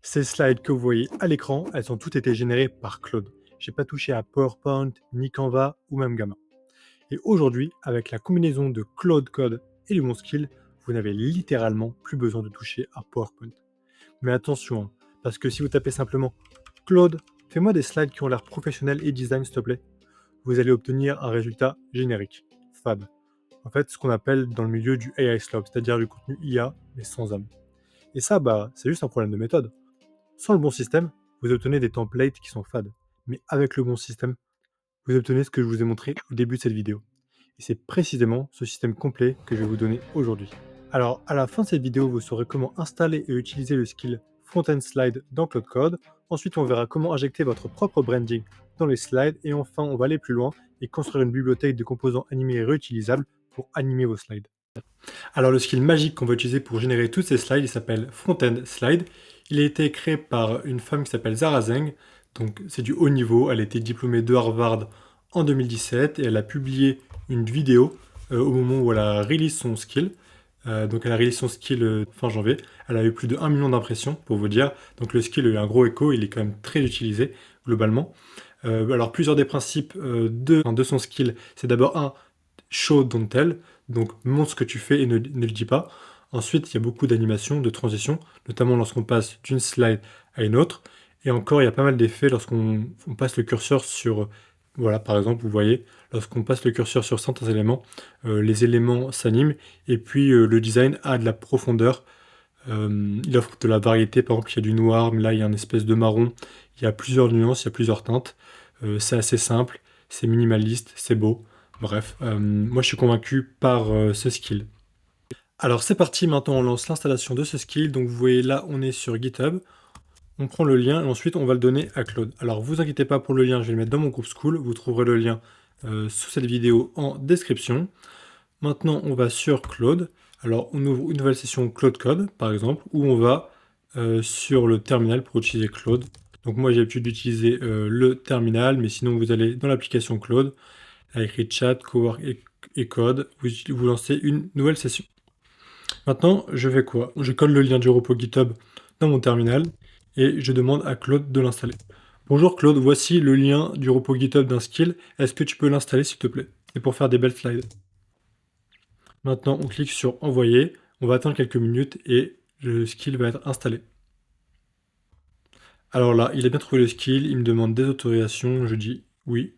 Ces slides que vous voyez à l'écran, elles ont toutes été générées par Claude. J'ai pas touché à PowerPoint, ni Canva ou même Gamma. Et aujourd'hui, avec la combinaison de Claude Code et du Skill, vous n'avez littéralement plus besoin de toucher à PowerPoint. Mais attention, hein, parce que si vous tapez simplement Claude, fais-moi des slides qui ont l'air professionnels et design, s'il te plaît, vous allez obtenir un résultat générique, fade. En fait, ce qu'on appelle dans le milieu du AI slop, c'est-à-dire du contenu IA, mais sans âme. Et ça, c'est juste un problème de méthode. Sans le bon système, vous obtenez des templates qui sont fades. Mais avec le bon système, vous obtenez ce que je vous ai montré au début de cette vidéo. Et c'est précisément ce système complet que je vais vous donner aujourd'hui. Alors, à la fin de cette vidéo, vous saurez comment installer et utiliser le skill Front-End Slide dans Cloud Code. Ensuite, on verra comment injecter votre propre branding dans les slides. Et enfin, on va aller plus loin et construire une bibliothèque de composants animés et réutilisables pour animer vos slides. Alors, le skill magique qu'on va utiliser pour générer tous ces slides, il s'appelle Front-End Slide. Il a été créé par une femme qui s'appelle Zara Zeng. Donc, c'est du haut niveau. Elle a été diplômée de Harvard en 2017 et elle a publié une vidéo au moment où elle a release son skill. Donc elle a release son skill fin janvier. Elle a eu plus de 1 million d'impressions, pour vous dire. Donc le skill a eu un gros écho, il est quand même très utilisé, globalement. Alors plusieurs des principes de son skill, c'est d'abord un, show, don't tell. Donc montre ce que tu fais et ne le dis pas. Ensuite, il y a beaucoup d'animations, de transitions, notamment lorsqu'on passe d'une slide à une autre. Et encore, il y a pas mal d'effets lorsqu'on passe le curseur sur... Voilà, par exemple, vous voyez, lorsqu'on passe le curseur sur certains éléments, les éléments s'animent, et puis le design a de la profondeur. Il offre de la variété, par exemple, il y a du noir, mais là, il y a une espèce de marron. Il y a plusieurs nuances, il y a plusieurs teintes. C'est assez simple, c'est minimaliste, c'est beau. Bref, moi, je suis convaincu par ce skill. Alors c'est parti, maintenant on lance l'installation de ce skill. Donc vous voyez là, on est sur GitHub. On prend le lien et ensuite on va le donner à Claude. Alors vous inquiétez pas pour le lien, je vais le mettre dans mon groupe School. Vous trouverez le lien sous cette vidéo en description. Maintenant on va sur Claude. Alors on ouvre une nouvelle session Claude Code par exemple, où on va sur le terminal pour utiliser Claude. Donc moi j'ai l'habitude d'utiliser le terminal, mais sinon vous allez dans l'application Claude, à écrit chat, cowork et code, vous lancez une nouvelle session. Maintenant, je fais quoi? Je colle le lien du repo GitHub dans mon terminal et je demande à Claude de l'installer. Bonjour Claude, voici le lien du repo GitHub d'un skill. Est-ce que tu peux l'installer s'il te plaît? C'est pour faire des belles slides. Maintenant, on clique sur envoyer. On va attendre quelques minutes et le skill va être installé. Alors là, il a bien trouvé le skill. Il me demande des autorisations. Je dis oui.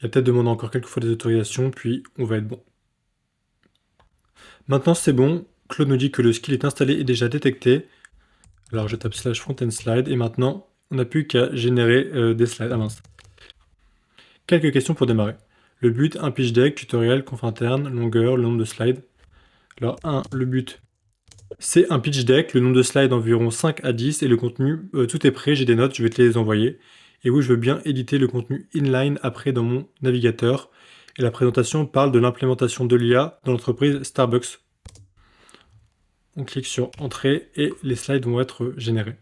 Il a peut-être demandé encore quelques fois des autorisations, puis on va être bon. Maintenant, c'est bon. Claude nous dit que le skill est installé et déjà détecté. Alors je tape slash front-end slide et maintenant on n'a plus qu'à générer des slides. Ah mince. Quelques questions pour démarrer. Le but, un pitch deck, tutoriel, conf interne, longueur, le nombre de slides. Alors le but, c'est un pitch deck, le nombre de slides environ 5 à 10 et le contenu, tout est prêt, j'ai des notes, je vais te les envoyer. Et oui, je veux bien éditer le contenu inline après dans mon navigateur. Et la présentation parle de l'implémentation de l'IA dans l'entreprise Starbucks. On clique sur entrée et les slides vont être générés.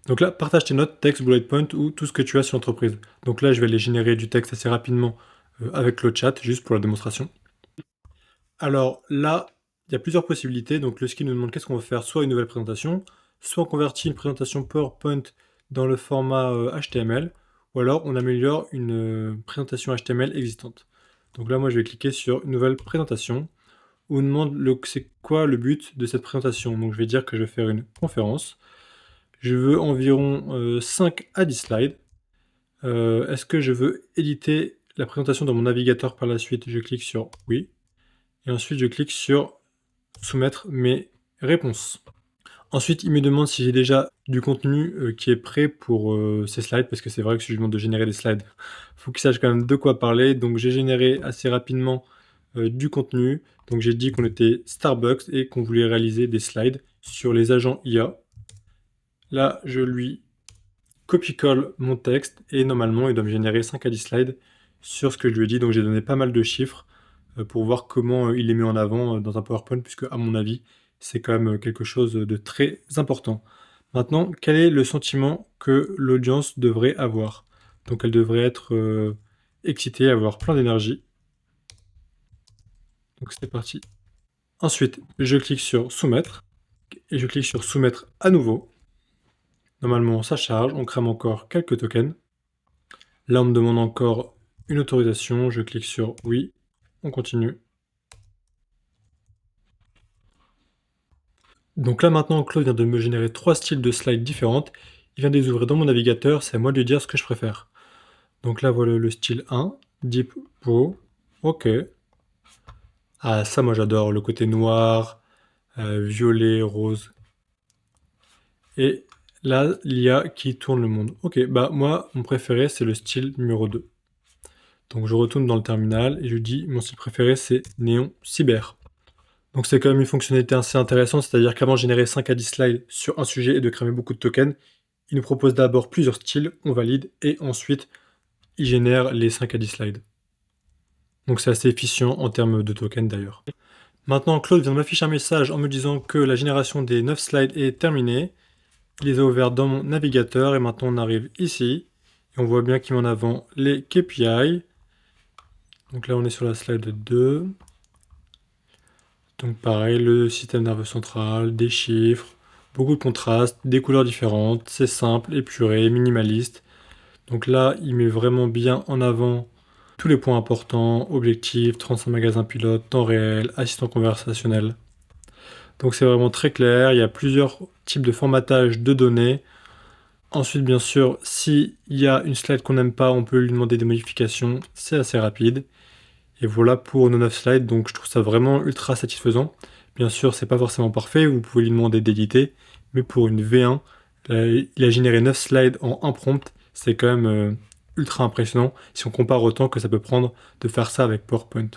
Donc là, partage tes notes, texte, bullet point ou tout ce que tu as sur l'entreprise. Donc là, je vais aller générer du texte assez rapidement avec le chat, juste pour la démonstration. Alors là, il y a plusieurs possibilités. Donc le skill nous demande qu'est-ce qu'on va faire, soit une nouvelle présentation, soit on convertit une présentation PowerPoint dans le format HTML, ou alors on améliore une présentation HTML existante. Donc là, moi, je vais cliquer sur une nouvelle présentation, où on demande c'est quoi le but de cette présentation. Donc je vais dire que je vais faire une conférence. Je veux environ 5 à 10 slides. Est-ce que je veux éditer la présentation dans mon navigateur par la suite? Je clique sur oui. Et ensuite, je clique sur soumettre mes réponses. Ensuite, il me demande si j'ai déjà du contenu qui est prêt pour ces slides, parce que c'est vrai que si je lui demande de générer des slides, il faut qu'il sache quand même de quoi parler. Donc j'ai généré assez rapidement du contenu. Donc j'ai dit qu'on était Starbucks et qu'on voulait réaliser des slides sur les agents IA. Là, je lui copie-colle mon texte et normalement, il doit me générer 5 à 10 slides sur ce que je lui ai dit. Donc j'ai donné pas mal de chiffres pour voir comment il les met en avant dans un PowerPoint, puisque à mon avis, c'est quand même quelque chose de très important. Maintenant, quel est le sentiment que l'audience devrait avoir? Donc elle devrait être excitée, avoir plein d'énergie. Donc c'est parti. Ensuite, je clique sur soumettre et je clique sur soumettre à nouveau. Normalement, ça charge, on crame encore quelques tokens. Là, on me demande encore une autorisation, je clique sur oui, on continue. Donc là maintenant, Claude vient de me générer 3 styles de slides différentes. Il vient de les ouvrir dans mon navigateur, c'est à moi de lui dire ce que je préfère. Donc là, voilà le style 1, Deep Pro, ok. Ah ça, moi j'adore, le côté noir, violet, rose. Et là, l'IA qui tourne le monde. Ok, bah moi, mon préféré, c'est le style numéro 2. Donc je retourne dans le terminal et je lui dis, mon style préféré, c'est Néon Cyber. Donc c'est quand même une fonctionnalité assez intéressante, c'est-à-dire qu'avant de générer 5 à 10 slides sur un sujet et de cramer beaucoup de tokens, il nous propose d'abord plusieurs styles, on valide, et ensuite il génère les 5 à 10 slides. Donc c'est assez efficient en termes de tokens d'ailleurs. Maintenant, Claude vient de m'afficher un message en me disant que la génération des 9 slides est terminée. Il les a ouverts dans mon navigateur et maintenant on arrive ici. Et on voit bien qu'il met en avant les KPI. Donc là on est sur la slide 2. Donc pareil, le système nerveux central, des chiffres, beaucoup de contrastes, des couleurs différentes, c'est simple, épuré, minimaliste. Donc là, il met vraiment bien en avant tous les points importants, objectifs, 35 magasins pilotes, temps réel, assistant conversationnel. Donc c'est vraiment très clair, il y a plusieurs types de formatage de données. Ensuite, bien sûr, s'il y a une slide qu'on n'aime pas, on peut lui demander des modifications, c'est assez rapide. Et voilà pour nos 9 slides, donc je trouve ça vraiment ultra satisfaisant. Bien sûr, c'est pas forcément parfait, vous pouvez lui demander d'éditer, mais pour une V1, il a généré 9 slides en un prompt, c'est quand même ultra impressionnant si on compare au temps que ça peut prendre de faire ça avec PowerPoint.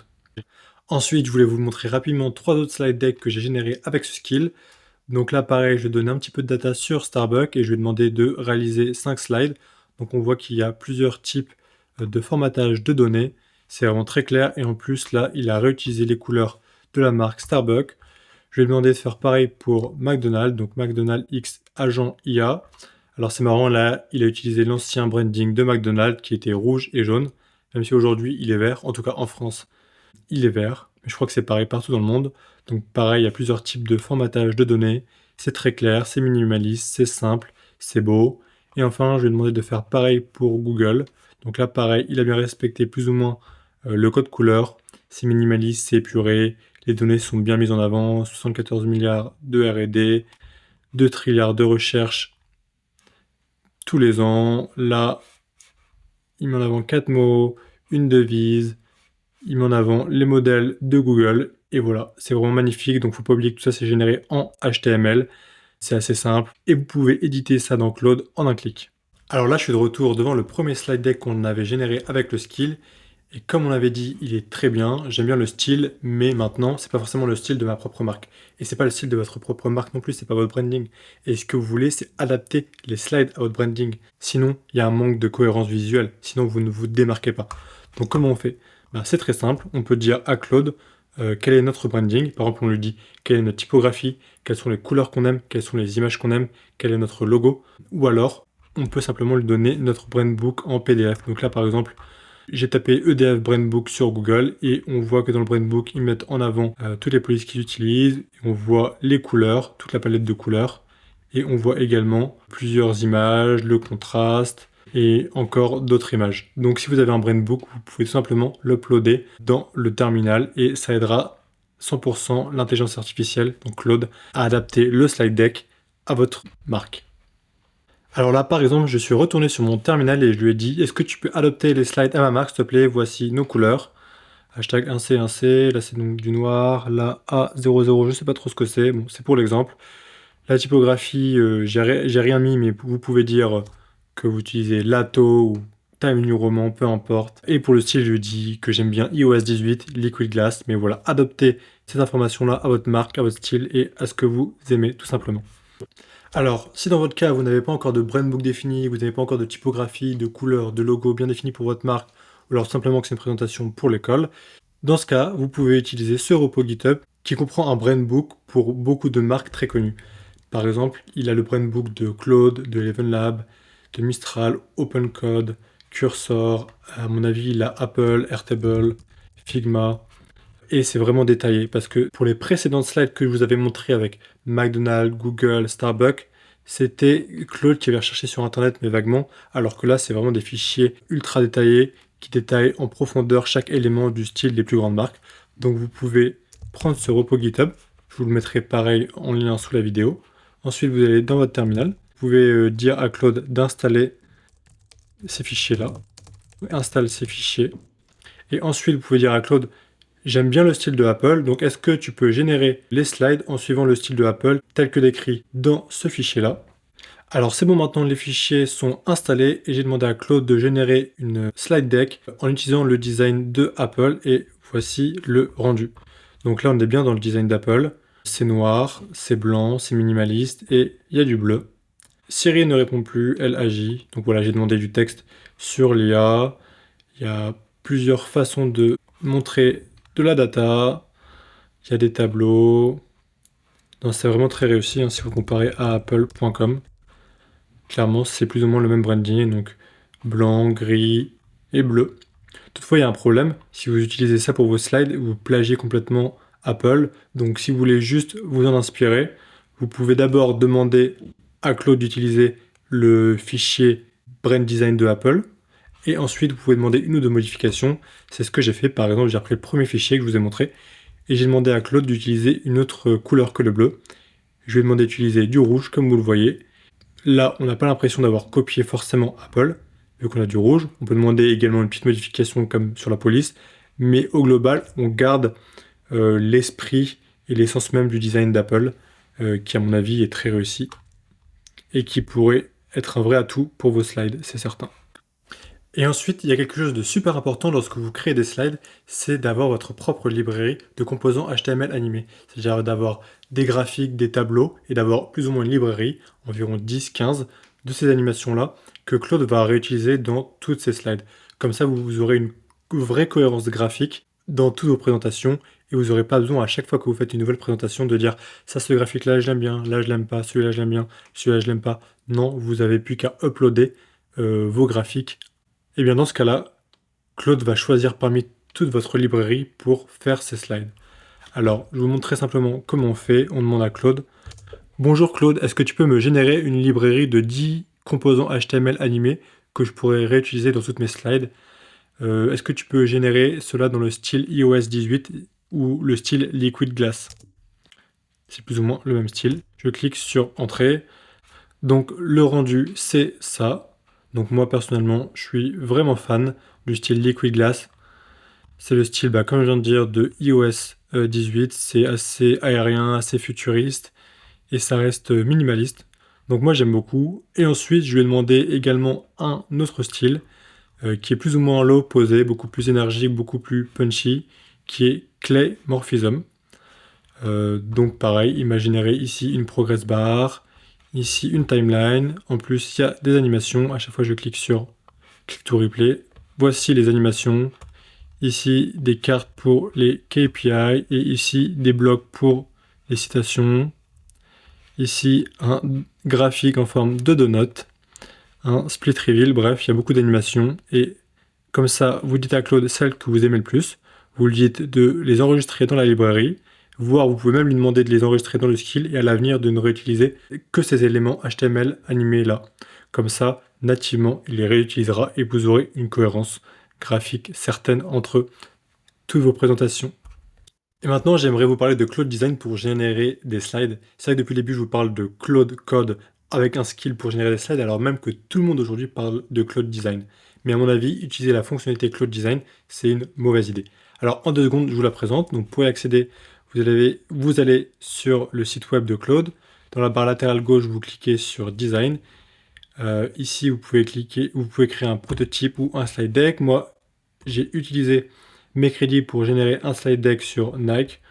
Ensuite, je voulais vous montrer rapidement 3 autres slide decks que j'ai générés avec ce skill. Donc là, pareil, je vais donner un petit peu de data sur Starbucks et je vais demander de réaliser 5 slides. Donc on voit qu'il y a plusieurs types de formatage de données. C'est vraiment très clair et en plus là, il a réutilisé les couleurs de la marque Starbucks. Je vais demander de faire pareil pour McDonald's, donc McDonald's X agent IA. Alors c'est marrant, là, il a utilisé l'ancien branding de McDonald's qui était rouge et jaune, même si aujourd'hui il est vert, en tout cas en France, il est vert. Mais je crois que c'est pareil partout dans le monde. Donc pareil, il y a plusieurs types de formatage de données. C'est très clair, c'est minimaliste, c'est simple, c'est beau. Et enfin, je vais demander de faire pareil pour Google. Donc là, pareil, il a bien respecté plus ou moins le code couleur. C'est minimaliste, c'est épuré. Les données sont bien mises en avant. 74 milliards de R&D, 2 trilliards de recherche tous les ans. Là, il met en avant 4 mots, une devise. Il met en avant les modèles de Google. Et voilà, c'est vraiment magnifique. Donc, faut pas oublier que tout ça, c'est généré en HTML. C'est assez simple. Et vous pouvez éditer ça dans Claude en un clic. Alors là, je suis de retour devant le premier slide deck qu'on avait généré avec le skill. Et comme on l'avait dit, il est très bien. J'aime bien le style, mais maintenant, c'est pas forcément le style de ma propre marque. Et c'est pas le style de votre propre marque non plus, c'est pas votre branding. Et ce que vous voulez, c'est adapter les slides à votre branding. Sinon, il y a un manque de cohérence visuelle. Sinon, vous ne vous démarquez pas. Donc, comment on fait? Ben, c'est très simple. On peut dire à Claude quel est notre branding. Par exemple, on lui dit quelle est notre typographie, quelles sont les couleurs qu'on aime, quelles sont les images qu'on aime, quel est notre logo. Ou alors, on peut simplement lui donner notre brand book en PDF. Donc là, par exemple, j'ai tapé EDF Brandbook sur Google et on voit que dans le Brandbook, ils mettent en avant toutes les polices qu'ils utilisent. On voit les couleurs, toute la palette de couleurs. Et on voit également plusieurs images, le contraste et encore d'autres images. Donc si vous avez un Brandbook, vous pouvez tout simplement l'uploader dans le terminal et ça aidera 100% l'intelligence artificielle, donc Claude, à adapter le slide deck à votre marque. Alors là, par exemple, je suis retourné sur mon terminal et je lui ai dit, est-ce que tu peux adopter les slides à ma marque, s'il te plaît? Voici nos couleurs. Hashtag 1C, 1C, là c'est donc du noir, là A00, je sais pas trop ce que c'est, bon, c'est pour l'exemple. La typographie, j'ai rien mis, mais vous pouvez dire que vous utilisez Lato ou Time New Roman, peu importe. Et pour le style, je dis que j'aime bien iOS 18, Liquid Glass, mais voilà, adoptez ces informations-là à votre marque, à votre style et à ce que vous aimez, tout simplement. Alors, si dans votre cas, vous n'avez pas encore de brand book défini, vous n'avez pas encore de typographie, de couleur, de logo bien défini pour votre marque, ou alors simplement que c'est une présentation pour l'école, dans ce cas, vous pouvez utiliser ce repo GitHub qui comprend un brand book pour beaucoup de marques très connues. Par exemple, il a le brand book de Claude, de Eleven Lab, de Mistral, OpenCode, Cursor, à mon avis, il a Apple, Airtable, Figma, et c'est vraiment détaillé parce que pour les précédentes slides que je vous avais montrées avec McDonald's, Google, Starbucks, c'était Claude qui avait recherché sur internet, mais vaguement, alors que là, c'est vraiment des fichiers ultra détaillés qui détaillent en profondeur chaque élément du style des plus grandes marques. Donc vous pouvez prendre ce repo GitHub, je vous le mettrai pareil en lien sous la vidéo. Ensuite, vous allez dans votre terminal, vous pouvez dire à Claude d'installer ces fichiers-là, installe ces fichiers, et ensuite vous pouvez dire à Claude, j'aime bien le style de Apple, donc est-ce que tu peux générer les slides en suivant le style de Apple tel que décrit dans ce fichier-là? Alors c'est bon, maintenant les fichiers sont installés et j'ai demandé à Claude de générer une slide deck en utilisant le design de Apple et voici le rendu. Donc là on est bien dans le design d'Apple, c'est noir, c'est blanc, c'est minimaliste et il y a du bleu. Siri ne répond plus, elle agit. Donc voilà, j'ai demandé du texte sur l'IA. Il y a plusieurs façons de montrer de la data. Il y a des tableaux. Non, c'est vraiment très réussi hein, si vous comparez à apple.com. Clairement, c'est plus ou moins le même branding, donc blanc, gris et bleu. Toutefois, il y a un problème. Si vous utilisez ça pour vos slides, vous plagiez complètement Apple. Donc si vous voulez juste vous en inspirer, vous pouvez d'abord demander à Claude d'utiliser le fichier Brand Design de Apple. Et ensuite, vous pouvez demander une ou deux modifications. C'est ce que j'ai fait. Par exemple, j'ai repris le premier fichier que je vous ai montré. Et j'ai demandé à Claude d'utiliser une autre couleur que le bleu. Je lui ai demandé d'utiliser du rouge, comme vous le voyez. Là, on n'a pas l'impression d'avoir copié forcément Apple, vu qu'on a du rouge. On peut demander également une petite modification comme sur la police. Mais au global, on garde l'esprit et l'essence même du design d'Apple, qui à mon avis est très réussi et qui pourrait être un vrai atout pour vos slides, c'est certain. Et ensuite, il y a quelque chose de super important lorsque vous créez des slides, c'est d'avoir votre propre librairie de composants HTML animés. C'est-à-dire d'avoir des graphiques, des tableaux, et d'avoir plus ou moins une librairie, environ 10-15, de ces animations-là, que Claude va réutiliser dans toutes ses slides. Comme ça, vous aurez une vraie cohérence graphique dans toutes vos présentations, et vous n'aurez pas besoin à chaque fois que vous faites une nouvelle présentation de dire ça, ce graphique-là, je l'aime bien, là, je l'aime pas, celui-là, je l'aime bien, celui-là, je l'aime pas. Non, vous n'avez plus qu'à uploader vos graphiques. Et bien dans ce cas-là, Claude va choisir parmi toute votre librairie pour faire ses slides. Alors, je vous montre très simplement comment on fait. On demande à Claude, bonjour Claude, est-ce que tu peux me générer une librairie de 10 composants HTML animés que je pourrais réutiliser dans toutes mes slides? Est-ce que tu peux générer cela dans le style iOS 18 ou le style Liquid Glass? C'est plus ou moins le même style. Je clique sur Entrée. Donc le rendu, c'est ça. Donc moi personnellement, je suis vraiment fan du style Liquid Glass. C'est le style, comme je viens de dire, de iOS 18. C'est assez aérien, assez futuriste et ça reste minimaliste. Donc moi j'aime beaucoup. Et ensuite, je lui ai demandé également un autre style qui est plus ou moins l'opposé, beaucoup plus énergique, beaucoup plus punchy, qui est Clay Morphism. Donc pareil, imaginez ici une progress bar, ici une timeline. En plus, il y a des animations. À chaque fois, je clique sur Click to Replay. Voici les animations. Ici, des cartes pour les KPI et ici, des blocs pour les citations. Ici, un graphique en forme de donut, un split reveal. Bref, il y a beaucoup d'animations et comme ça, vous dites à Claude celles que vous aimez le plus. Vous lui dites de les enregistrer dans la librairie, voire vous pouvez même lui demander de les enregistrer dans le skill et à l'avenir de ne réutiliser que ces éléments HTML animés là. Comme ça, nativement, il les réutilisera et vous aurez une cohérence graphique certaine entre toutes vos présentations. Et maintenant, j'aimerais vous parler de Claude Design pour générer des slides. C'est vrai que depuis le début, je vous parle de Claude Code avec un skill pour générer des slides, alors même que tout le monde aujourd'hui parle de Claude Design. Mais à mon avis, utiliser la fonctionnalité Claude Design, c'est une mauvaise idée. Alors en 2 secondes, je vous la présente. Donc pour y accéder, vous allez sur le site web de Claude. Dans la barre latérale gauche, vous cliquez sur Design. Ici, vous pouvez créer un prototype ou un slide deck. Moi, j'ai utilisé mes crédits pour générer un slide deck sur Nike.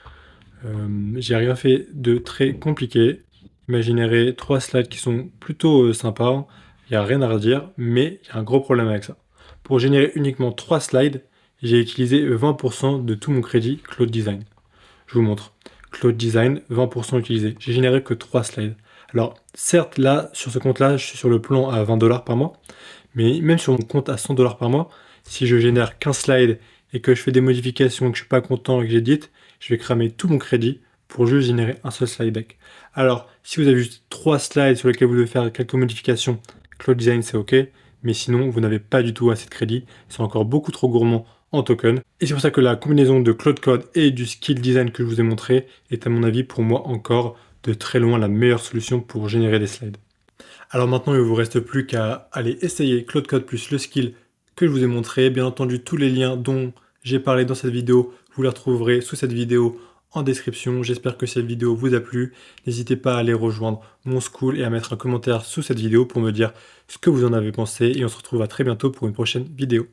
J'ai rien fait de très compliqué. Il m'a généré 3 slides qui sont plutôt sympas. Il n'y a rien à redire, mais il y a un gros problème avec ça. Pour générer uniquement 3 slides, j'ai utilisé 20% de tout mon crédit Claude Design. Je vous montre. Claude Design, 20% utilisé. J'ai généré que 3 slides. Alors, certes, là, sur ce compte-là, je suis sur le plan à 20$ par mois. Mais même sur mon compte à 100$ par mois, si je génère 15 slides et que je fais des modifications, que je suis pas content et que j'édite, je vais cramer tout mon crédit pour juste générer un seul slide deck. Alors, si vous avez juste 3 slides sur lesquels vous devez faire quelques modifications, Cloud Design c'est OK, mais sinon vous n'avez pas du tout assez de crédit, c'est encore beaucoup trop gourmand en token. Et c'est pour ça que la combinaison de Claude Code et du skill design que je vous ai montré est à mon avis pour moi encore de très loin la meilleure solution pour générer des slides. Alors maintenant, il ne vous reste plus qu'à aller essayer Claude Code plus le skill que je vous ai montré. Bien entendu, tous les liens dont j'ai parlé dans cette vidéo, vous les retrouverez sous cette vidéo en description. J'espère que cette vidéo vous a plu. N'hésitez pas à aller rejoindre mon school et à mettre un commentaire sous cette vidéo pour me dire ce que vous en avez pensé. Et on se retrouve à très bientôt pour une prochaine vidéo.